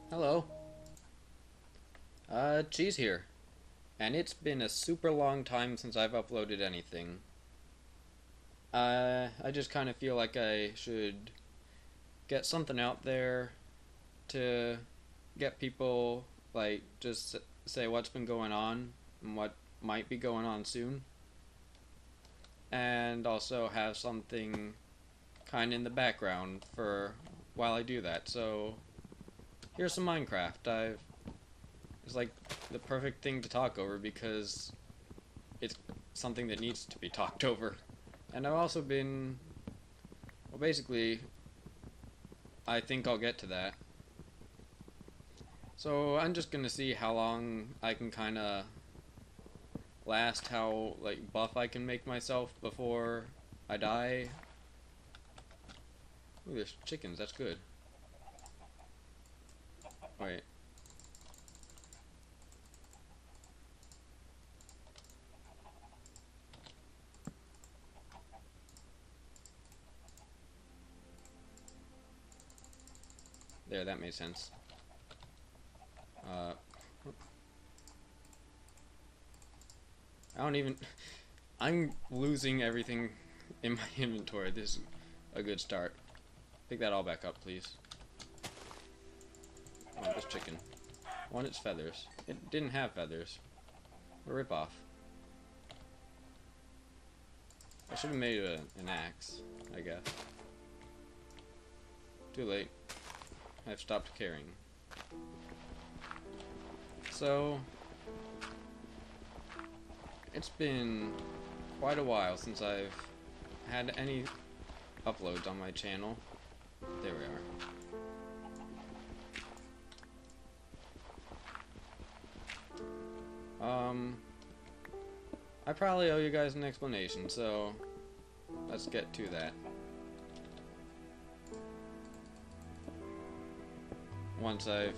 Hello. Cheez here. And it's been a super long time since I've uploaded anything. I just kind of feel like I should get something out there to get people, like, just say what's been going on and what might be going on soon. And also have something kind of in the background for while I do that. So, here's some Minecraft. It's like the perfect thing to talk over because it's something that needs to be talked over. And I've also been, well, basically, I think I'll get to that. So I'm just gonna see how long I can kind of last, how like buff I can make myself before I die. Ooh, there's chickens. That's good. Wait. There, that made sense. Uh, I don't even. I'm losing everything in my inventory. This is a good start. Pick that all back up, please. Oh, this chicken. I want its feathers. It didn't have feathers. A ripoff. I should have made an axe, I guess. Too late. I've stopped caring. So, it's been quite a while since I've had any uploads on my channel. There we are. I probably owe you guys an explanation, so let's get to that. Once I've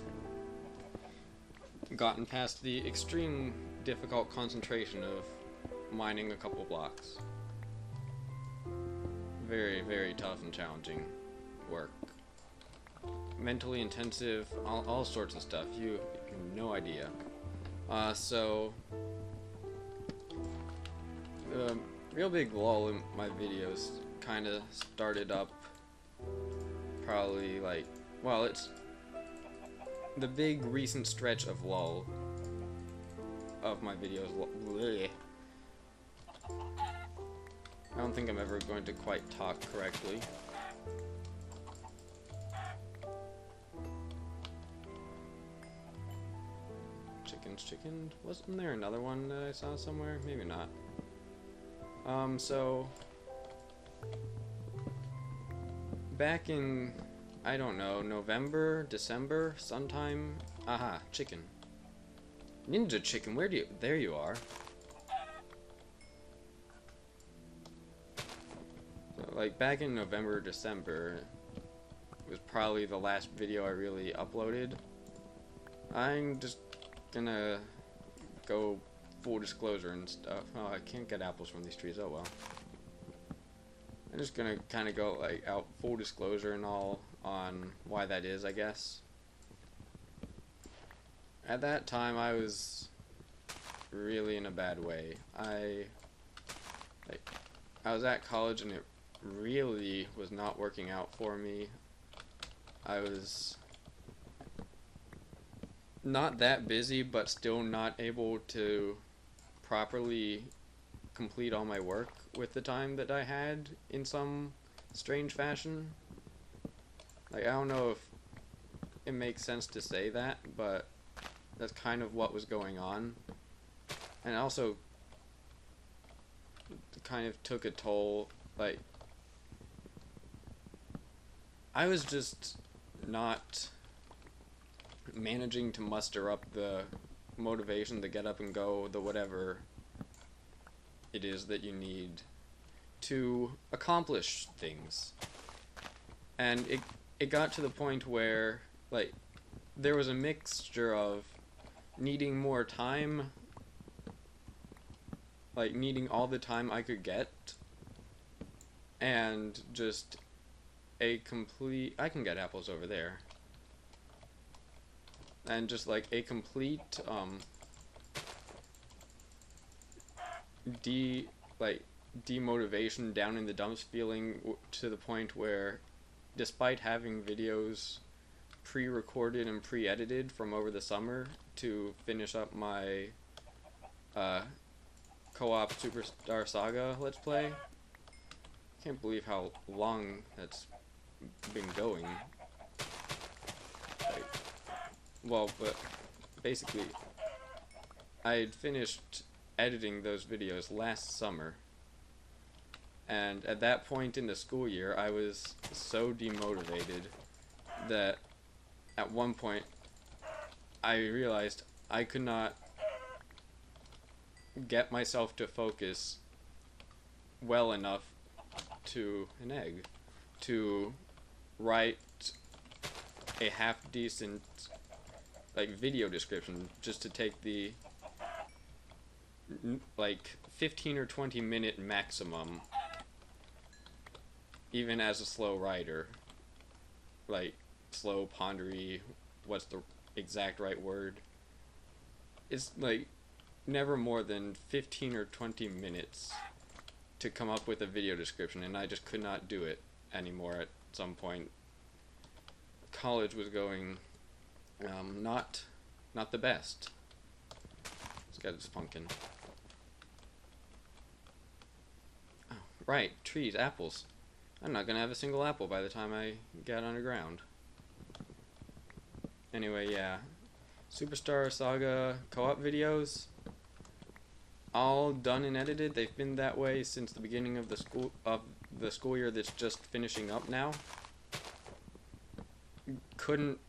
gotten past the extreme difficult concentration of mining a couple blocks. Very, very tough and challenging work. Mentally intensive, all sorts of stuff. You have no idea. So the real big lull in my videos kind of started up probably like, well, it's the big recent stretch of lull of my videos. Bleh. I don't think I'm ever going to quite talk correctly. Chickens. Wasn't there another one that I saw somewhere? Maybe not. So back in, I don't know, November, December, sometime. Aha, chicken. Ninja chicken, where do you, there you are. So, like, back in November, December was probably the last video I really uploaded. I'm just gonna go full disclosure and stuff. Oh, I can't get apples from these trees, oh well. I'm just gonna kind of go like out full disclosure and all on why that is, I guess. At that time, I was really in a bad way. I was at college and it really was not working out for me. I was not that busy, but still not able to properly complete all my work with the time that I had in some strange fashion. Like, I don't know if it makes sense to say that, but that's kind of what was going on. And also kind of took a toll. Like, I was just not managing to muster up the motivation to get up and go, the whatever it is that you need to accomplish things. And it got to the point where, like, there was a mixture of needing more time, like needing all the time I could get, and just a complete, I can get apples over there. and just like a complete demotivation, down in the dumps feeling, to the point where, despite having videos pre-recorded and pre-edited from over the summer to finish up my co-op Superstar Saga Let's Play, I can't believe how long that's been going. Like, well, but basically, I had finished editing those videos last summer, and at that point in the school year, I was so demotivated that at one point I realized I could not get myself to focus well enough to write a half decent like video description, just to take the like 15 or 20 minute maximum, even as a slow writer, like slow, pondery, what's the exact right word? It's like never more than 15 or 20 minutes to come up with a video description, and I just could not do it anymore at some point. College was going not the best. This guy is pumpkin. Oh, right, trees, apples. I'm not gonna have a single apple by the time I get underground. Anyway, yeah. Superstar Saga co-op videos, all done and edited. They've been that way since the beginning of the school year that's just finishing up now. Couldn't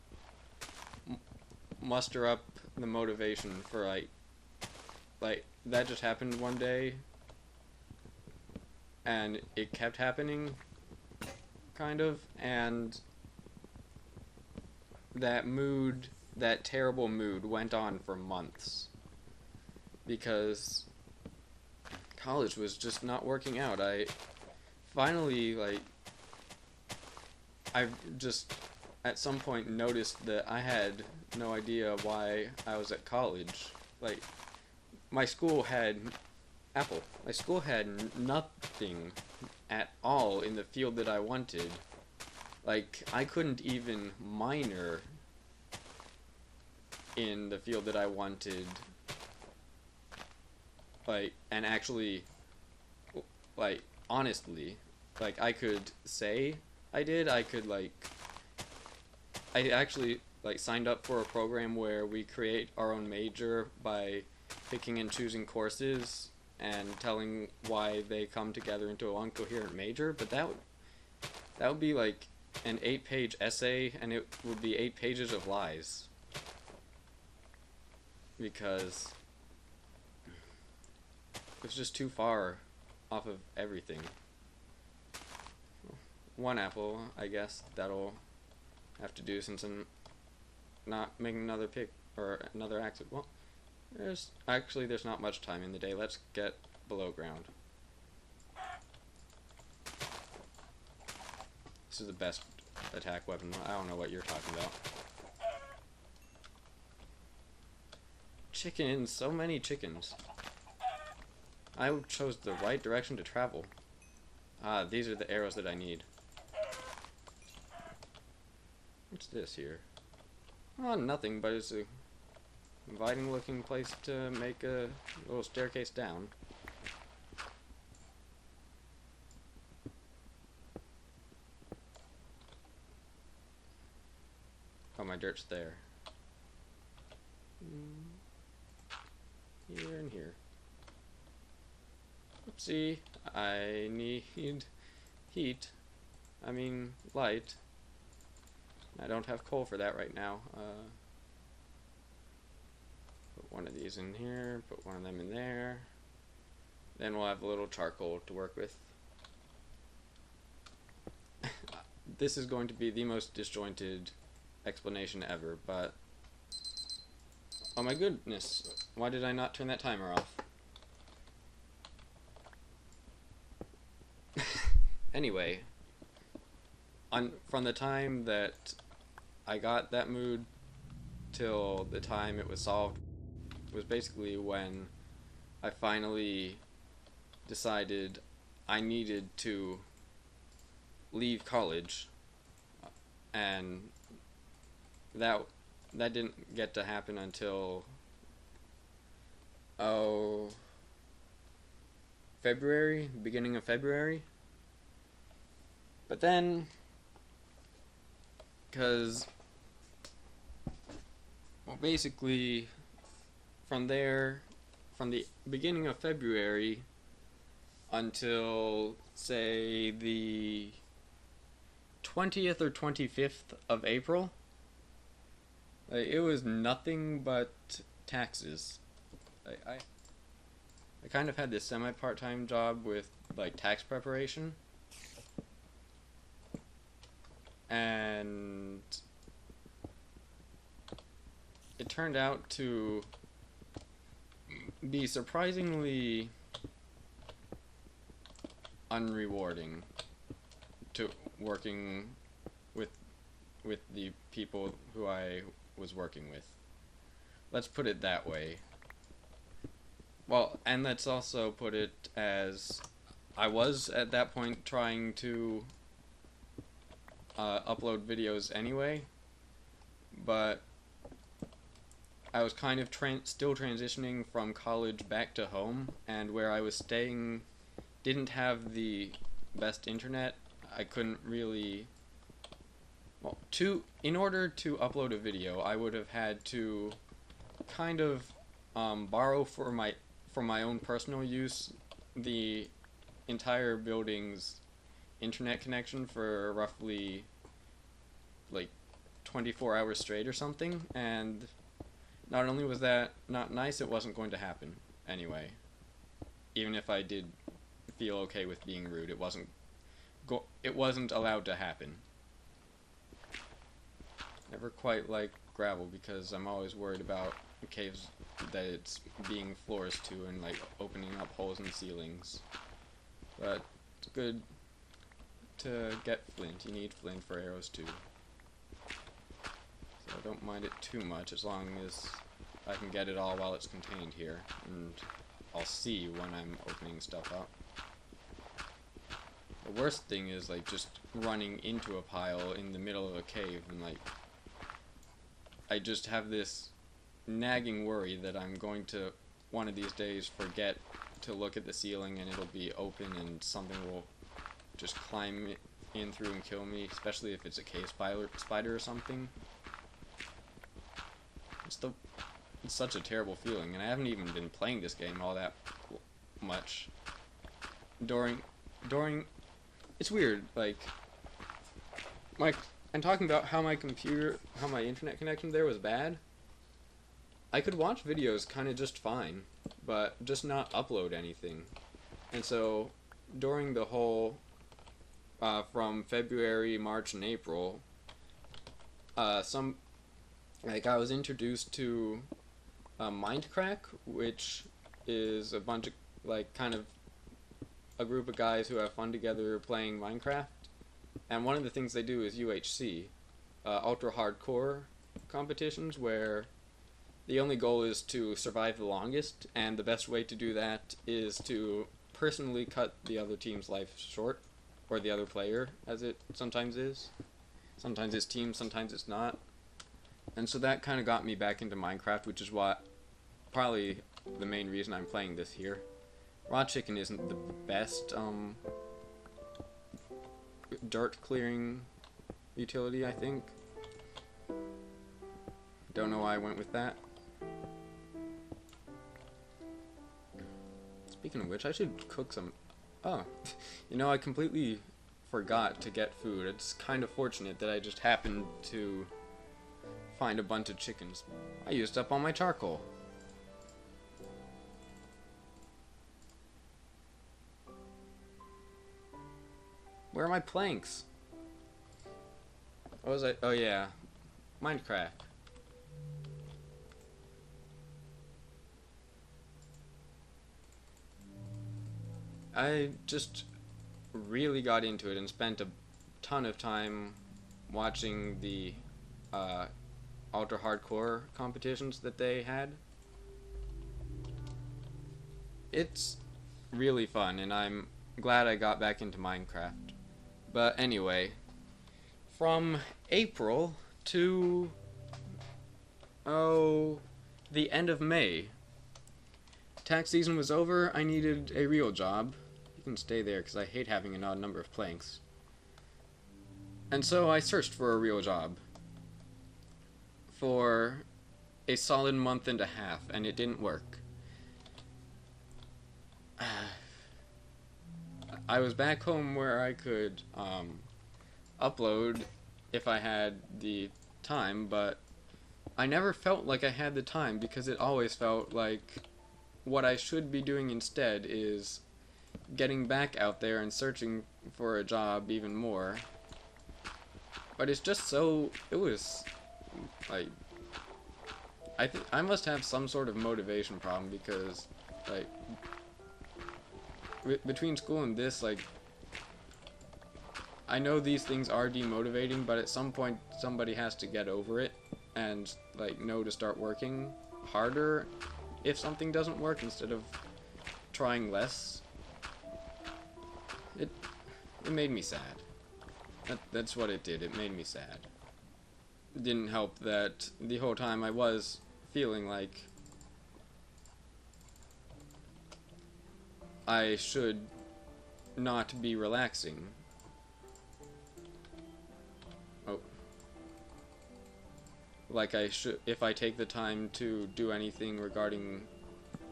muster up the motivation for like that just happened one day, and it kept happening, kind of, and that terrible mood went on for months, because college was just not working out. I finally, I just at some point noticed that I had no idea why I was at college. Like, my school had nothing at all in the field that I wanted. Like, I couldn't even minor in the field that I wanted, like, and actually, like, honestly, like, I could say I did. I actually, like, signed up for a program where we create our own major by picking and choosing courses and telling why they come together into one coherent major, but that would be like an 8-page essay, and it would be 8 pages of lies, because it was just too far off of everything. One apple, I guess that'll have to do, since I'm not making another pick or another accident. Well, there's not much time in the day. Let's get below ground. This is the best attack weapon. I don't know what you're talking about. Chickens, so many chickens. I chose the right direction to travel. Ah, these are the arrows that I need. What's this here? Oh, nothing, but it's a inviting looking place to make a little staircase down. Oh, my dirt's there. Here and here. Oopsie, I need heat. I mean, light. I don't have coal for that right now. Put one of these in here, put one of them in there. Then we'll have a little charcoal to work with. This is going to be the most disjointed explanation ever, but oh my goodness, why did I not turn that timer off? Anyway, from the time that I got that mood till the time it was solved was basically when I finally decided I needed to leave college, and that didn't get to happen until February, beginning of February. But then, because basically from there, from the beginning of February until, say, the 20th or 25th of April, it was nothing but taxes. I kind of had this semi-part-time job with, like, tax preparation, and it turned out to be surprisingly unrewarding to working with the people who I was working with. Let's put it that way. Well, and let's also put it as I was at that point trying to upload videos anyway, but I was kind of still transitioning from college back to home, and where I was staying didn't have the best internet. I couldn't really, well, in order to upload a video, I would have had to kind of borrow for my own personal use the entire building's internet connection for roughly like 24 hours straight or something, and not only was that not nice, it wasn't going to happen anyway. Even if I did feel okay with being rude, it wasn't allowed to happen. Never quite liked gravel because I'm always worried about caves that it's being floors to and like opening up holes in ceilings. But it's good to get flint. You need flint for arrows too. So I don't mind it too much as long as I can get it all while it's contained here, and I'll see when I'm opening stuff up. The worst thing is like just running into a pile in the middle of a cave, and like I just have this nagging worry that I'm going to one of these days forget to look at the ceiling and it'll be open and something will just climb in through and kill me, especially if it's a cave spider or something. It's such a terrible feeling, and I haven't even been playing this game all that much. It's weird, like, I'm talking about how my internet connection there was bad. I could watch videos kind of just fine, but just not upload anything. And so, during the whole, from February, March, and April, I was introduced to Mindcrack, which is a bunch of, like, kind of a group of guys who have fun together playing Minecraft. And one of the things they do is UHC, ultra hardcore competitions, where the only goal is to survive the longest, and the best way to do that is to personally cut the other team's life short, or the other player, as it sometimes is. Sometimes it's team, sometimes it's not. And so that kind of got me back into Minecraft, which is probably the main reason I'm playing this here. Raw chicken isn't the best dirt clearing utility, I think. Don't know why I went with that. Speaking of which, I should cook some. Oh, you know, I completely forgot to get food. It's kind of fortunate that I just happened to find a bunch of chickens. I used up all my charcoal. Where are my planks? What was I? Oh yeah, Mindcrack. I just really got into it and spent a ton of time watching the ultra hardcore competitions that they had. It's really fun, and I'm glad I got back into Minecraft. But anyway, from April to the end of May, tax season was over. I needed a real job. You can stay there because I hate having an odd number of planks. And so I searched for a real job for a solid month and a half, and it didn't work. I was back home where I could upload if I had the time, but I never felt like I had the time because it always felt like what I should be doing instead is getting back out there and searching for a job even more. But it's just so, it was like, I must have some sort of motivation problem because like between school and this, like, I know these things are demotivating, but at some point somebody has to get over it and like know to start working harder if something doesn't work instead of trying less. It made me sad. That's what it did. It made me sad. It didn't help that the whole time I was feeling like I should not be relaxing. Oh. Like I should, if I take the time to do anything regarding,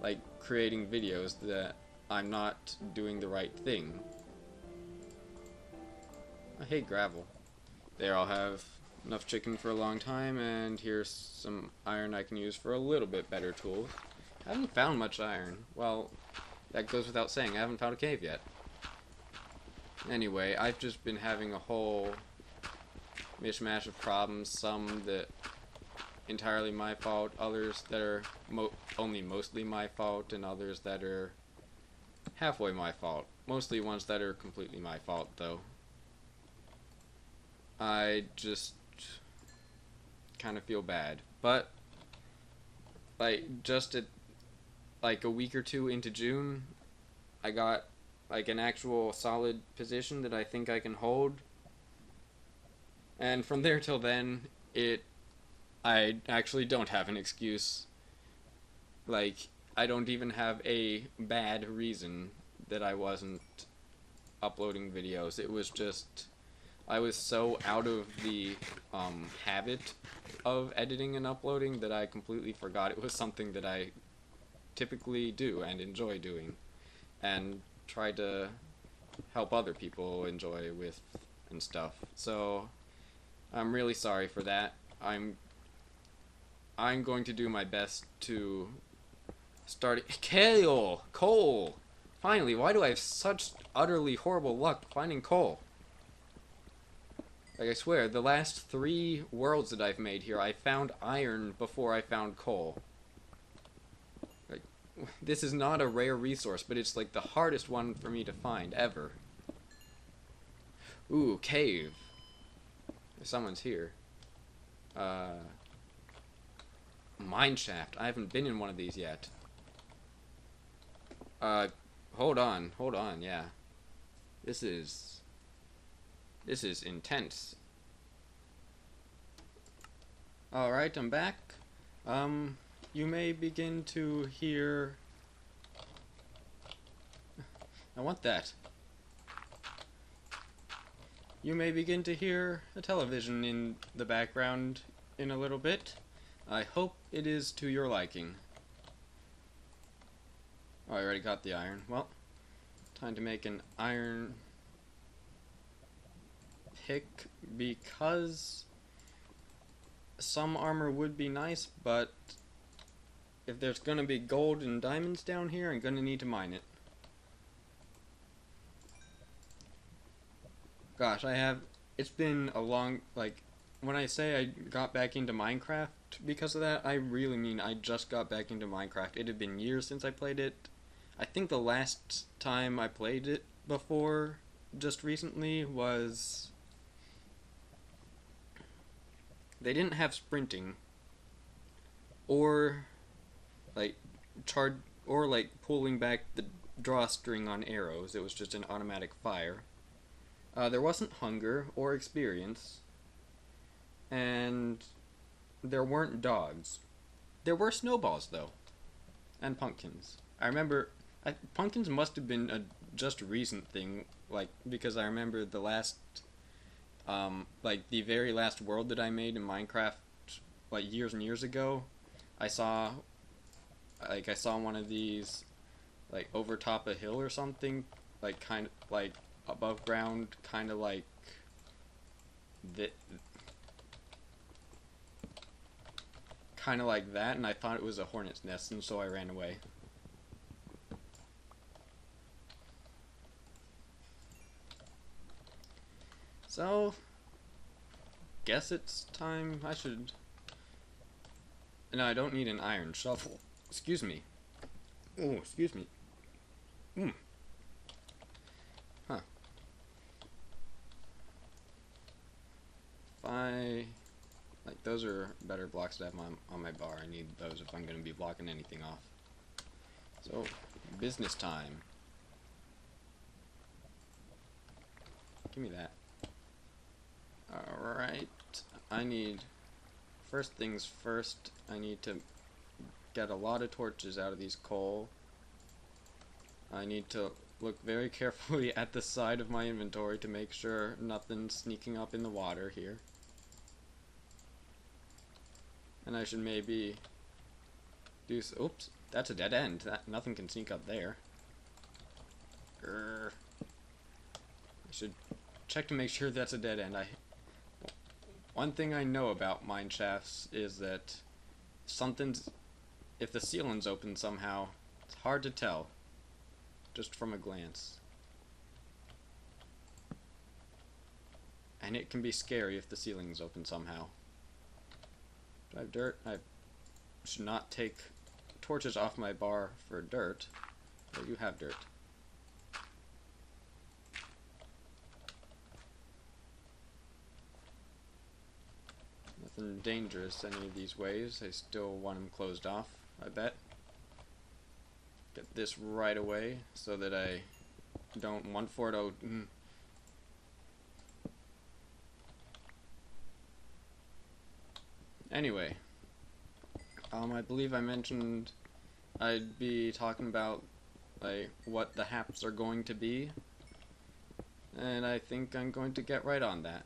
like, creating videos, that I'm not doing the right thing. I hate gravel. There, I'll have enough chicken for a long time, and here's some iron I can use for a little bit better tools. I haven't found much iron. Well, that goes without saying, I haven't found a cave yet. Anyway, I've just been having a whole mishmash of problems, some that entirely my fault, others that are only mostly my fault, and others that are halfway my fault. Mostly ones that are completely my fault, though. I just kind of feel bad. But, like, just at, like, a week or two into June, I got, like, an actual solid position that I think I can hold. And from there till then, I actually don't have an excuse. Like, I don't even have a bad reason that I wasn't uploading videos. It was just, I was so out of the habit of editing and uploading that I completely forgot it was something that I typically do and enjoy doing, and try to help other people enjoy with and stuff. So I'm really sorry for that. I'm going to do my best to start coal. Finally, why do I have such utterly horrible luck finding coal? Like, I swear, the last 3 worlds that I've made here, I found iron before I found coal. Like, this is not a rare resource, but it's like the hardest one for me to find ever. Ooh, cave. Someone's here. Mine shaft. I haven't been in one of these yet. Hold on, yeah. This is intense. Alright, I'm back. You may begin to hear... I want that. You may begin to hear a television in the background in a little bit. I hope it is to your liking. Oh, I already got the iron. Well, time to make an iron pick, because some armor would be nice, but if there's gonna be gold and diamonds down here, I'm gonna need to mine it. Gosh, it's been a long, like, when I say I got back into Minecraft because of that, I really mean I just got back into Minecraft. It had been years since I played it. I think the last time I played it before, just recently, was... They didn't have sprinting or like or like pulling back the drawstring on arrows. It was just an automatic fire. There wasn't hunger or experience, and there weren't dogs. There were snowballs though, and pumpkins. I remember pumpkins must have been a just recent thing, like because I remember the last, like the very last world that I made in Minecraft, like years and years ago. I saw one of these, like over top a hill or something, like kind of like above ground, kind of like that. Kind of like that, and I thought it was a hornet's nest, and so I ran away. So, guess it's time I should... No, I don't need an iron shovel. Excuse me. Oh, excuse me. Huh. Like, those are better blocks to have on my bar. I need those if I'm going to be blocking anything off. So, business time. Give me that. Alright. First things first, I need to get a lot of torches out of these coal. I need to look very carefully at the side of my inventory to make sure nothing's sneaking up in the water here. And I should maybe do oops, that's a dead end. Nothing can sneak up there. I should check to make sure that's a dead end. One thing I know about mine shafts is that if the ceiling's open somehow, it's hard to tell just from a glance. And it can be scary if the ceiling's open somehow. Do I have dirt? I should not take torches off my bar for dirt. I do have dirt. Nothing dangerous any of these ways. I still want them closed off, I bet. Get this right away so that I don't 140. Anyway, I believe I mentioned I'd be talking about like what the haps are going to be, and I think I'm going to get right on that.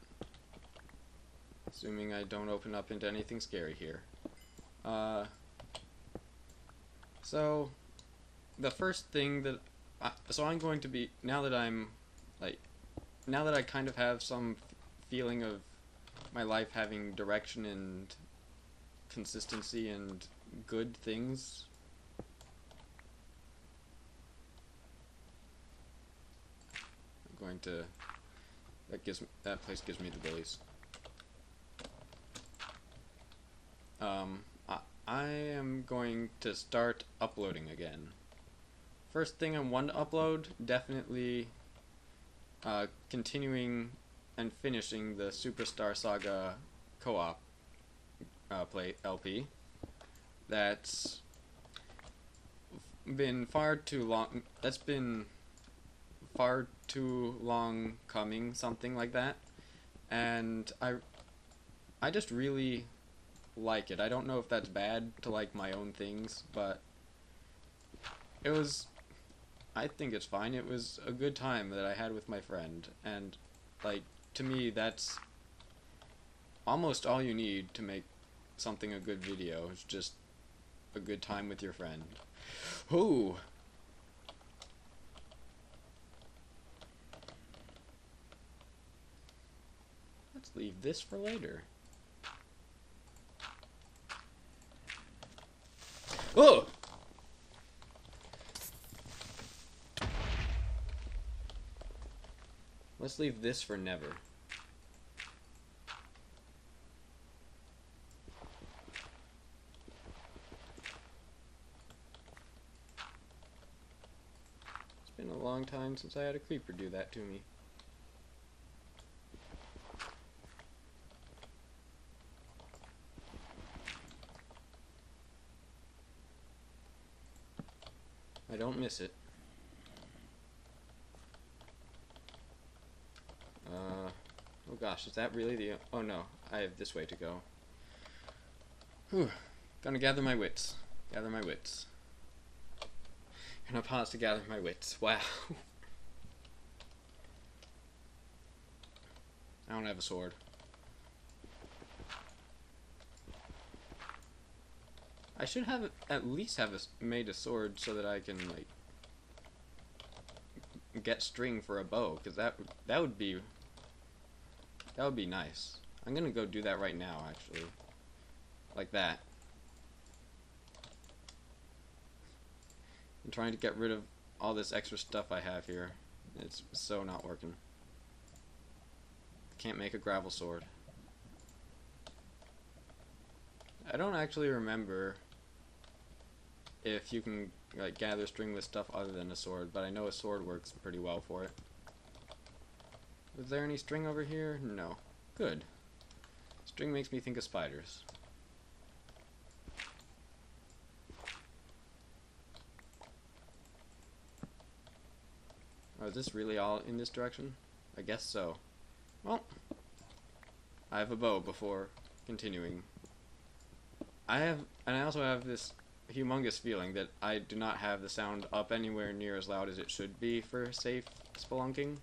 Assuming I don't open up into anything scary here. So the first thing that I'm going to be, now that I kind of have some feeling of my life having direction and consistency and good things. I'm going to, that place gives me the willies. I am going to start uploading again. First thing I want to upload, definitely continuing and finishing the Superstar Saga co-op play LP. That's been far too long. That's been far too long coming, something like that. And I just really like it. I don't know if that's bad to like my own things, but I think it's fine. It was a good time that I had with my friend, and like to me that's almost all you need to make something a good video. It's just a good time with your friend. Ooh. Let's leave this for later. Oh! Let's leave this for never. It's been a long time since I had a creeper do that to me. don't miss it. Oh gosh, is that really the... Oh no, I have this way to go. Whew. Gonna gather my wits. Gather my wits. Gonna pause to gather my wits. Wow. I don't have a sword. I should have at least made a sword so that I can like get string for a bow, because that would be nice. I'm gonna go do that right now, actually, like that. I'm trying to get rid of all this extra stuff I have here. It's so not working. Can't make a gravel sword. I don't actually remember if you can like gather string with stuff other than a sword, but I know a sword works pretty well for it. Was there any string over here? No. Good. String makes me think of spiders. Oh, is this really all in this direction? I guess so. Well, I have a bow before continuing. And I also have this humongous feeling that I do not have the sound up anywhere near as loud as it should be for safe spelunking.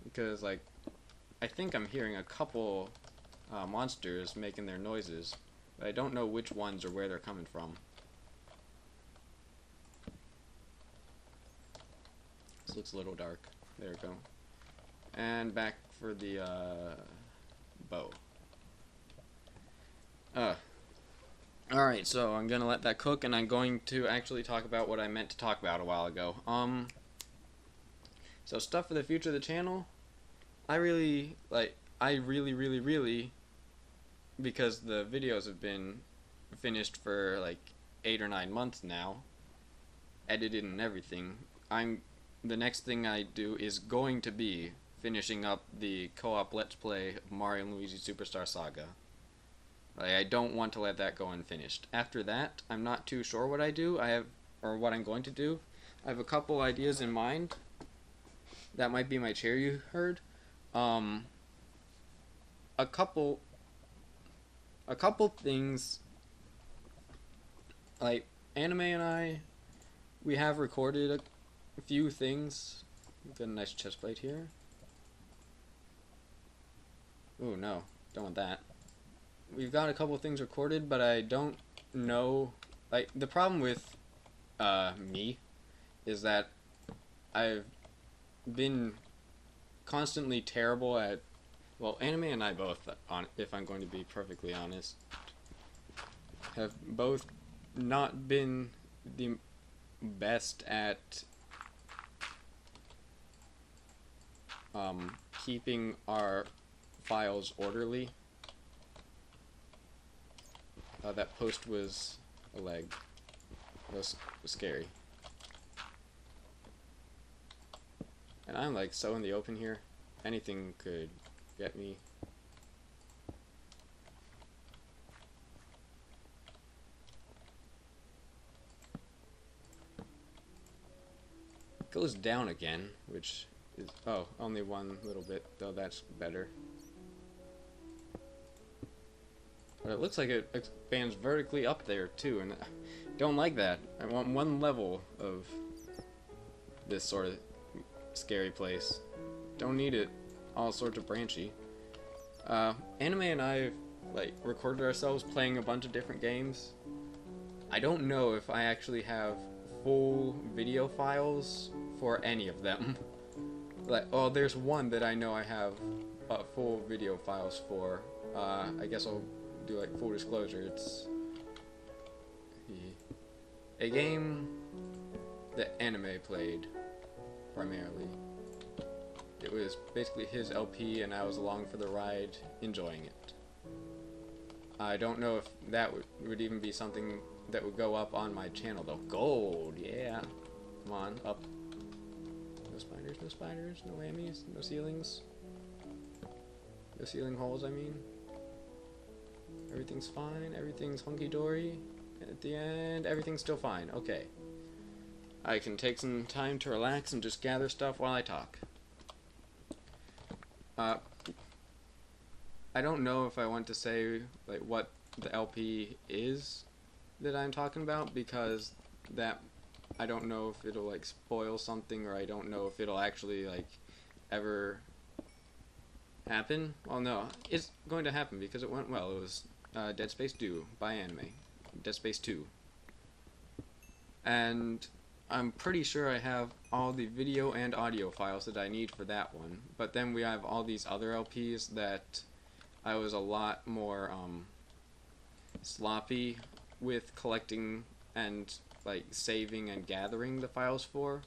Because, like, I think I'm hearing a couple monsters making their noises, but I don't know which ones or where they're coming from. This looks a little dark. There we go. And back for the bow. Alright, so I'm gonna let that cook, and I'm going to actually talk about what I meant to talk about a while ago. So stuff for the future of the channel. I really, because the videos have been finished for like 8 or 9 months now, edited and everything, the next thing I do is going to be finishing up the co-op Let's Play of Mario and Luigi Superstar Saga. I don't want to let that go unfinished. After that, I'm not too sure what I do. Or what I'm going to do. I have a couple ideas in mind. That might be my chair you heard. A couple things. Like, Anime and we have recorded a few things. Got a nice chest plate here. Ooh, no. Don't want that. We've got a couple of things recorded, but I don't know. Like, the problem with me is that I've been constantly terrible at, well, Anime and I both, if I'm going to be perfectly honest, have both not been the best at keeping our files orderly. That post was a leg. It was scary. And I'm like so in the open here. Anything could get me. It goes down again, which is, oh, only one little bit, though that's better. But it looks like it expands vertically up there too, and I don't like that. I want one level of this sort of scary place. Don't need it all sorts of branchy. Anime and I like recorded ourselves playing a bunch of different games. I don't know if I actually have full video files for any of them. Like, oh, there's one that I know I have full video files for. I guess I'll do like full disclosure. It's a game that Anime played primarily. It was basically his LP, and I was along for the ride, enjoying it. I don't know if that would even be something that would go up on my channel, though. Gold, yeah. Come on, up. No spiders, no whammies, no ceilings. No ceiling holes, I mean. Everything's fine, everything's hunky-dory. At the end, everything's still fine. Okay. I can take some time to relax and just gather stuff while I talk. I don't know if I want to say like what the LP is that I'm talking about, because that I don't know if it'll like spoil something, or I don't know if it'll actually like ever happen. Well, no, it's going to happen because it went well. It was Dead Space 2 by Anime. Dead Space 2. And I'm pretty sure I have all the video and audio files that I need for that one. But then we have all these other LPs that I was a lot more sloppy with collecting and like saving and gathering the files for.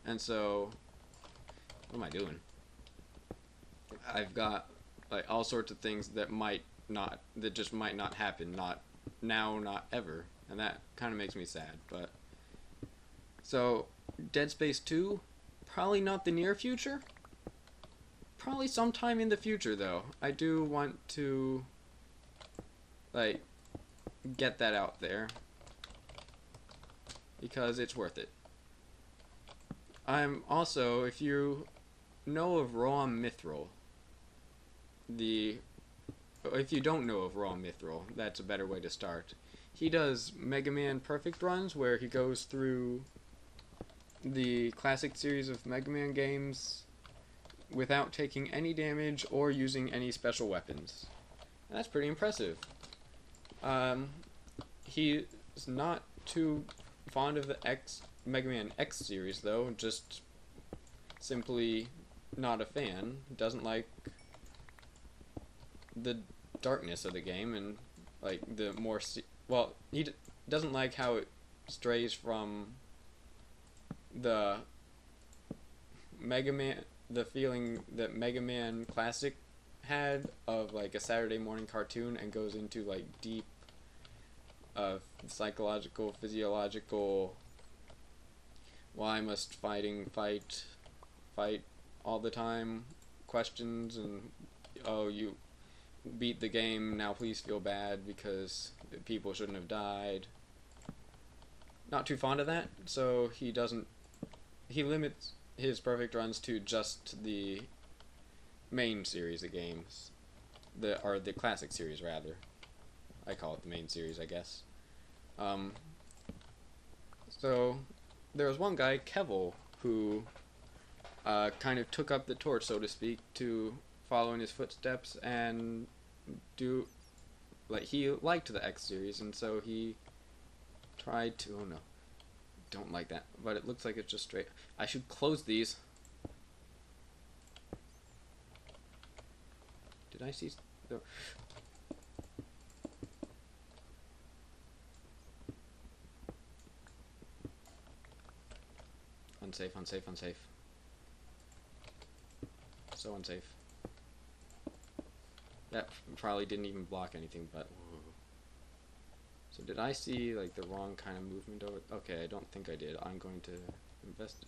And so, what am I doing? I've got like all sorts of things that just might not happen, not now, not ever, and that kind of makes me sad. But so Dead Space 2, probably not the near future, probably sometime in the future though. I do want to like get that out there because it's worth it. I'm also, if you know of Raw Mithril, if you don't know of Raw Mithril, that's a better way to start. He does Mega Man Perfect runs where he goes through the classic series of Mega Man games without taking any damage or using any special weapons. That's pretty impressive. He is not too fond of the Mega Man X series though, just simply not a fan. Doesn't like the darkness of the game, and like the more he doesn't like how it strays from the feeling that Mega Man Classic had of like a Saturday morning cartoon, and goes into like deep psychological, physiological, why must fight all the time questions, and oh, you beat the game, now please feel bad because people shouldn't have died. Not too fond of that, so he limits his perfect runs to just the main series of games, or the classic series rather. I call it the main series, I guess. So there was one guy, Kevil, who kind of took up the torch, so to speak, to follow in his footsteps and do, like, he liked the X series, and so he tried to, oh no, don't like that, but it looks like it's just straight. I should close these. Did I see? No. Unsafe, unsafe, unsafe. So unsafe. That probably didn't even block anything, but... So did I see, like, the wrong kind of movement over... Okay, I don't think I did. I'm going to invest...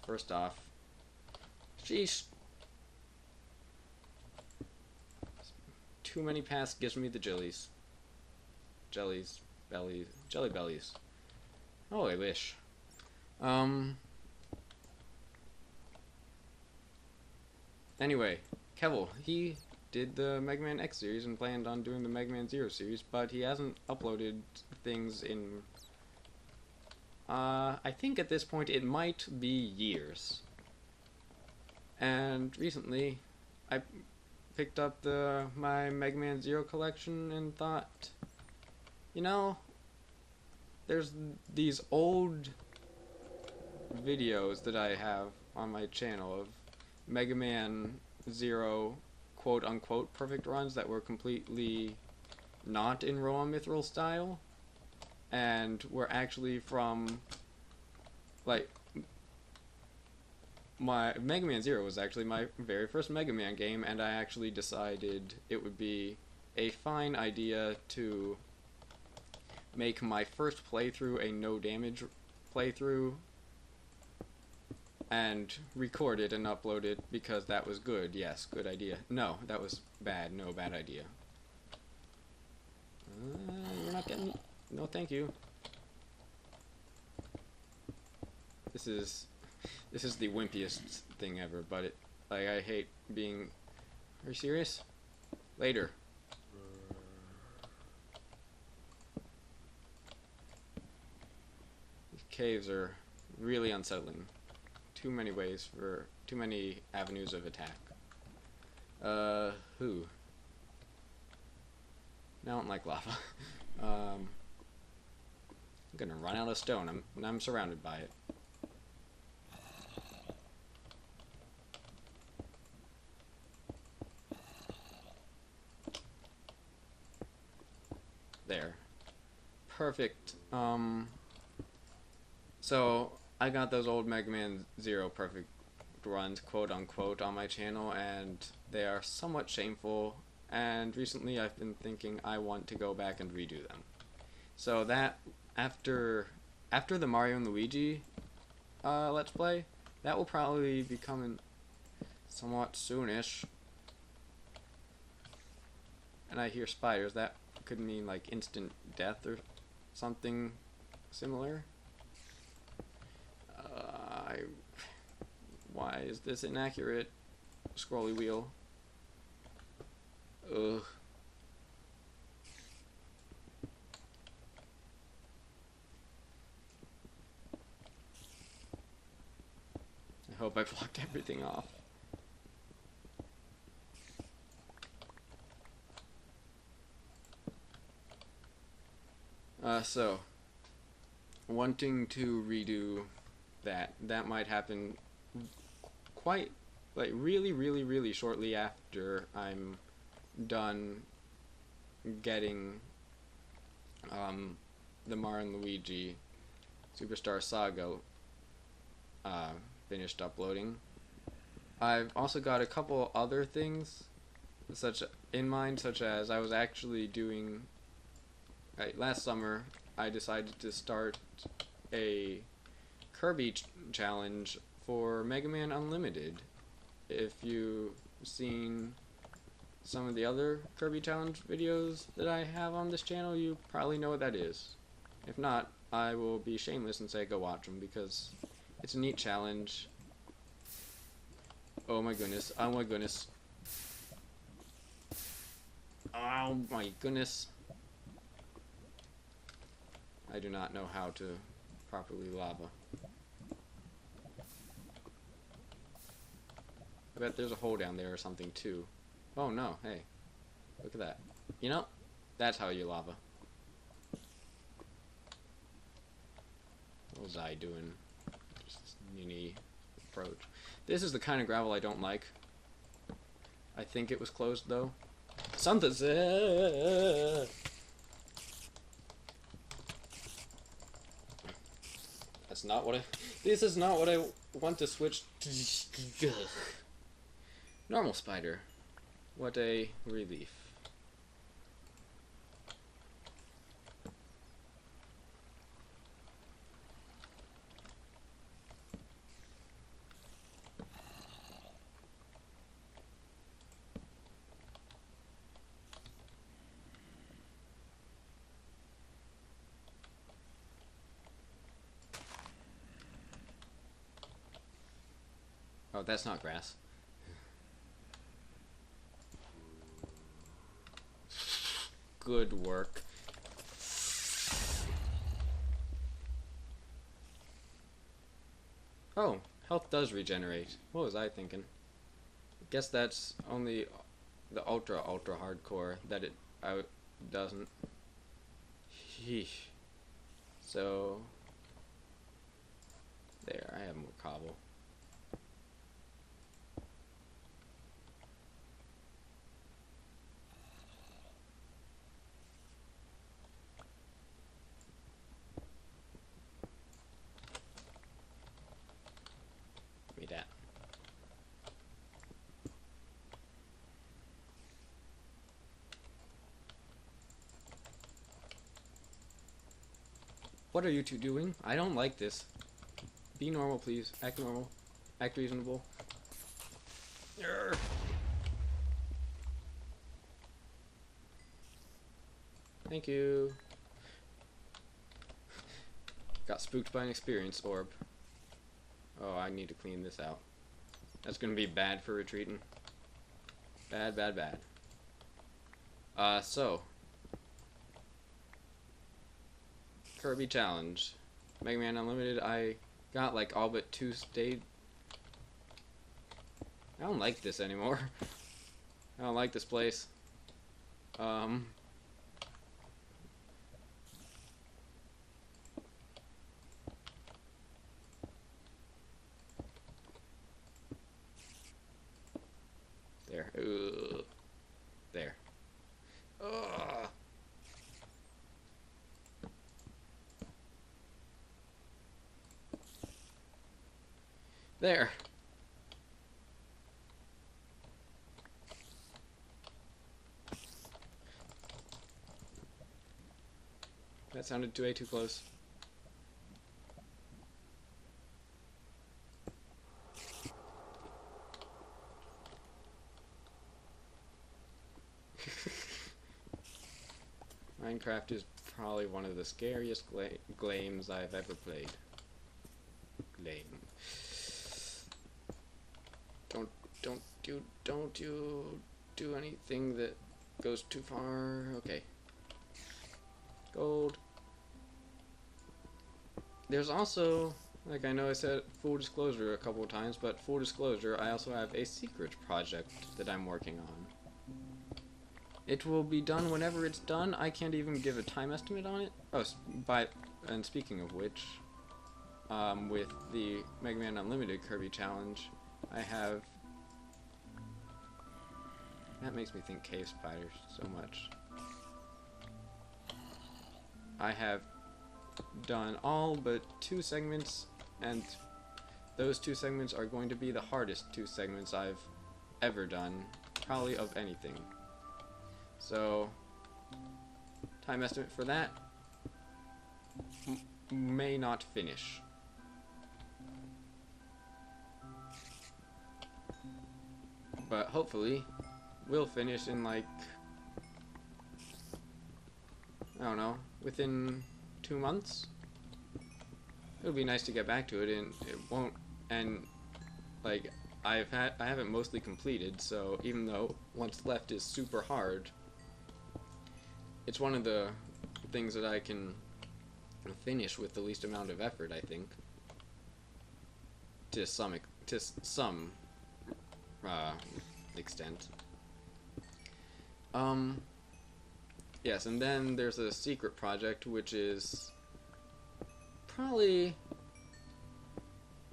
First off... Sheesh! Too many paths gives me the jellies. Jelly bellies. Oh, I wish. Anyway, Kevil, he did the Mega Man X series and planned on doing the Mega Man Zero series, but he hasn't uploaded things in, I think at this point it might be years. And recently, I picked up my Mega Man Zero collection and thought, you know, there's these old videos that I have on my channel of Mega Man Zero quote-unquote perfect runs that were completely not in Raw Mithril style, and were actually from, like, my Mega Man Zero was actually my very first Mega Man game, and I actually decided it would be a fine idea to make my first playthrough a no damage playthrough and record it and upload it, because that was good. Yes, good idea. No, that was bad. No, bad idea. You're not getting... No, thank you. This is the wimpiest thing ever, but like, I hate being... Are you serious? Later. These caves are really unsettling. Too many avenues of attack. Who? I don't like lava. I'm gonna run out of stone. I'm surrounded by it. There. Perfect. So I got those old Mega Man Zero perfect runs, quote unquote, on my channel, and they are somewhat shameful, and recently I've been thinking I want to go back and redo them. So that, after the Mario and Luigi Let's Play, that will probably be coming somewhat soonish. And I hear spiders. That could mean like instant death or something similar. Why is this inaccurate? Scrolly wheel. Ugh. I hope I blocked everything off. So, wanting to redo that might happen quite, like, really shortly after I'm done getting the Mario and Luigi Superstar Saga finished uploading. I've also got a couple other things in mind, such as I was actually doing... last summer, I decided to start a Kirby challenge for Mega Man Unlimited. If you've seen some of the other Kirby challenge videos that I have on this channel, you probably know what that is. If not, I will be shameless and say go watch them, because it's a neat challenge. Oh my goodness, oh my goodness. Oh my goodness. I do not know how to properly lava. I bet there's a hole down there or something too. Oh no, hey. Look at that. You know, that's how you lava. What was I doing? Just this ninny approach. This is the kind of gravel I don't like. I think it was closed though. Something's... That's not what I... This is not what I want to switch to. Normal spider. What a relief. Oh, that's not grass. Good work. Oh, health does regenerate. What was I thinking? I guess that's only the ultra hardcore that it doesn't. Sheesh. So there, I have more cobble. That. What are you two doing? I don't like this. Be normal, please. Act normal. Act reasonable. Urgh. Thank you. Got spooked by an experience orb. Oh, I need to clean this out. That's gonna be bad for retreating. Bad, bad, bad. So. Kirby Challenge. Mega Man Unlimited, I got like all but 2 stage. I don't like this anymore. I don't like this place. There. There. Ugh. There. That sounded way too close. Minecraft is probably one of the scariest games I've ever played. Don't you do anything that goes too far. Okay. Gold. There's also, like I know I said full disclosure a couple of times, but full disclosure, I also have a secret project that I'm working on. It will be done whenever it's done. I can't even give a time estimate on it. Oh, and speaking of which, with the Mega Man Unlimited Kirby Challenge, I have... That makes me think cave spiders so much. I have done all but 2 segments, and those 2 segments are going to be the hardest 2 segments I've ever done, probably of anything. So, time estimate for that may not finish. But hopefully, we'll finish in like, I don't know, within 2 months. It'll be nice to get back to it, and it won't, and like I haven't mostly completed, so even though what's left is super hard, it's one of the things that I can finish with the least amount of effort, I think, to some extent. Yes, and then there's a secret project, which is probably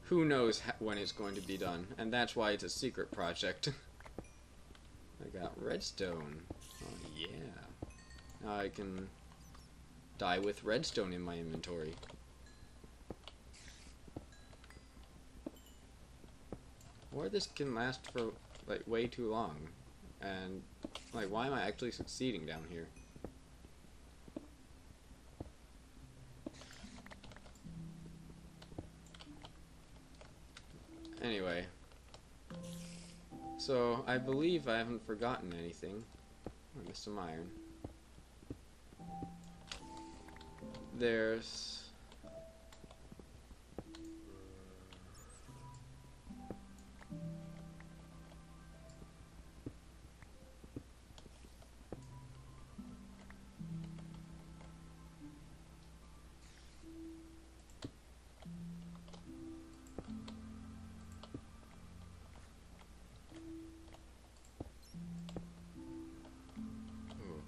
who knows when it's going to be done, and that's why it's a secret project. I got redstone. Oh yeah. Now I can die with redstone in my inventory. Or this can last for like way too long. And like, why am I actually succeeding down here? Anyway. So, I believe I haven't forgotten anything. I missed some iron. There's...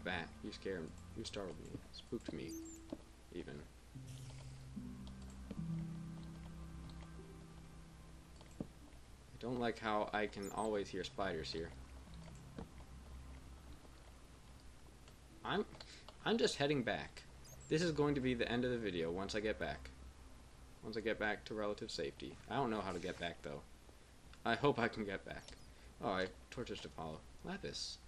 Bat, you startled me, spooked me, even. I don't like how I can always hear spiders here. I'm just heading back. This is going to be the end of the video once I get back. Once I get back to relative safety. I don't know how to get back though. I hope I can get back. Alright, torches to follow. Lapis.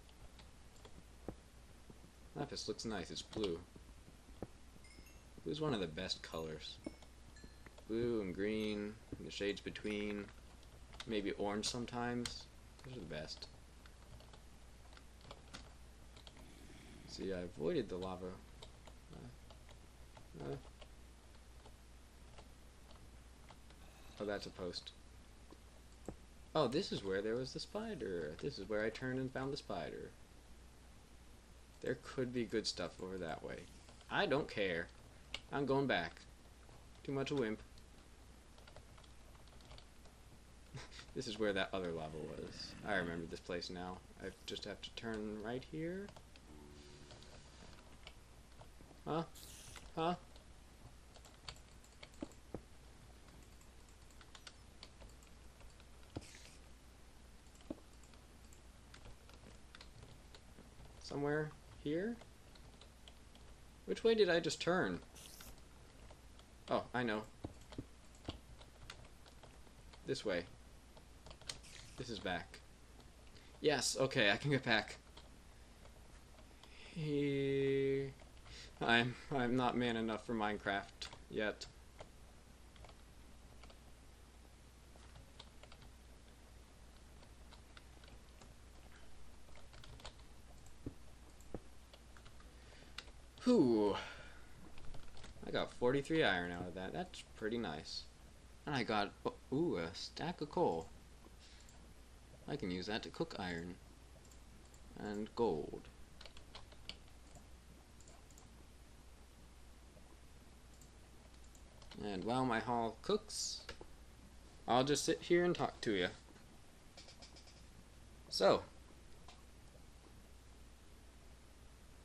Lapis looks nice, it's blue. Blue's one of the best colors. Blue and green, and the shades between. Maybe orange sometimes. Those are the best. See, I avoided the lava. Oh, that's a post. Oh, this is where there was the spider. This is where I turned and found the spider. There could be good stuff over that way. I don't care. I'm going back. Too much a wimp. This is where that other lava was. I remember this place now. I just have to turn right here. Huh? Huh? Somewhere here? Which way did I just turn? Oh, I know. This way. This is back. Yes, okay, I can get back. I'm not man enough for Minecraft yet. Whew. I got 43 iron out of that. That's pretty nice. And I got, ooh, a stack of coal. I can use that to cook iron. And gold. And while my haul cooks, I'll just sit here and talk to you. So,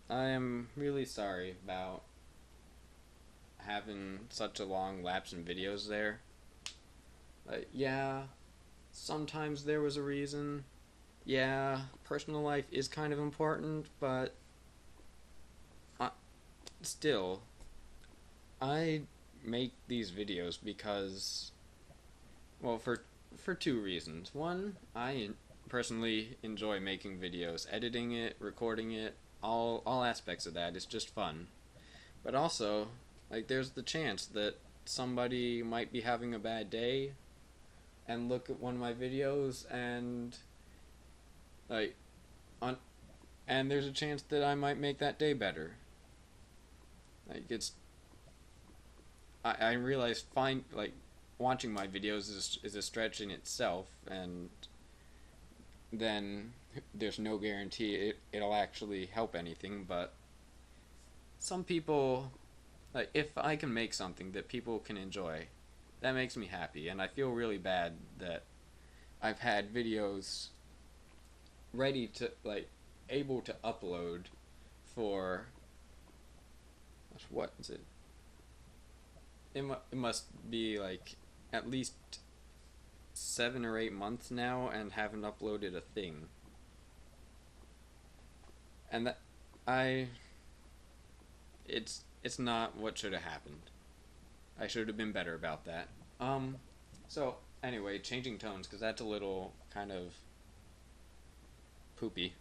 I am really sorry about having such a long lapse in videos there. Yeah, sometimes there was a reason. Yeah, personal life is kind of important, but still, I make these videos because, well, for two reasons. One, I personally enjoy making videos, editing it, recording it, all aspects of that is just fun. But also, like, there's the chance that somebody might be having a bad day and look at one of my videos and and there's a chance that I might make that day better. Like, I realize watching my videos is a stretch in itself, and then there's no guarantee it'll actually help anything, but some people, like, if I can make something that people can enjoy, that makes me happy, and I feel really bad that I've had videos ready to, able to upload for, what is it? It must be, at least 7 or 8 months now, and haven't uploaded a thing. And it's not what should have happened. I should have been better about that. So, anyway, changing tones, because that's a little kind of poopy.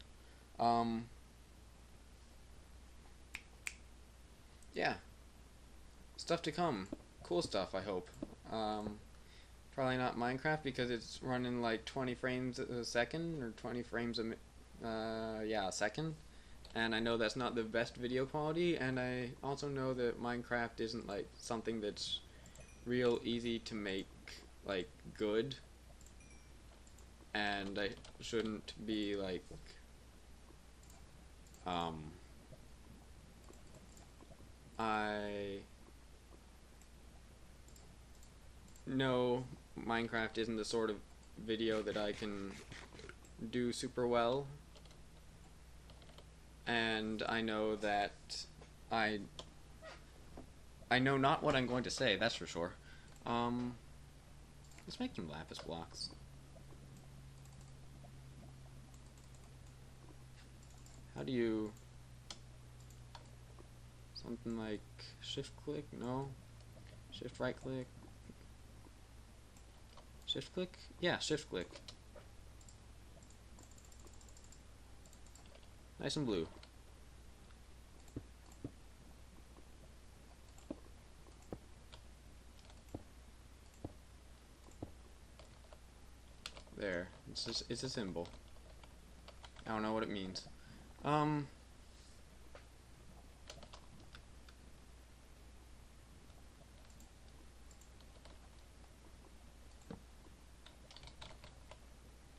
Yeah. Stuff to come. Cool stuff, I hope. Probably not Minecraft, because it's running like 20 frames a second, or 20 frames a second. And I know that's not the best video quality, and I also know that Minecraft isn't, something that's real easy to make, good. And I shouldn't be, I know Minecraft isn't the sort of video that I can do super well. And I know that I know not what I'm going to say, that's for sure. Let's make some lapis blocks. How do you... something like shift click? No. Shift right click. Shift click? Yeah, shift click. Nice and blue. There. It's a symbol. I don't know what it means.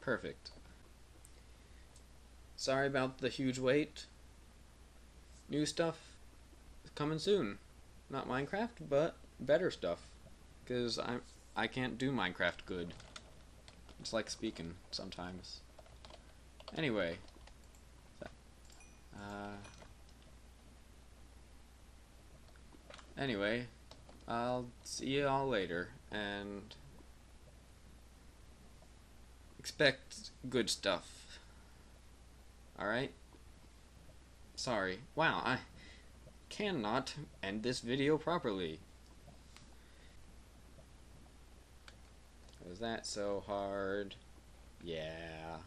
Perfect. Sorry about the huge wait. New stuff is coming soon. Not Minecraft, but better stuff. Because I can't do Minecraft good. It's like speaking sometimes. Anyway. Anyway, I'll see you all later, and expect good stuff. Alright? Sorry. Wow, I cannot end this video properly. Was that so hard? Yeah.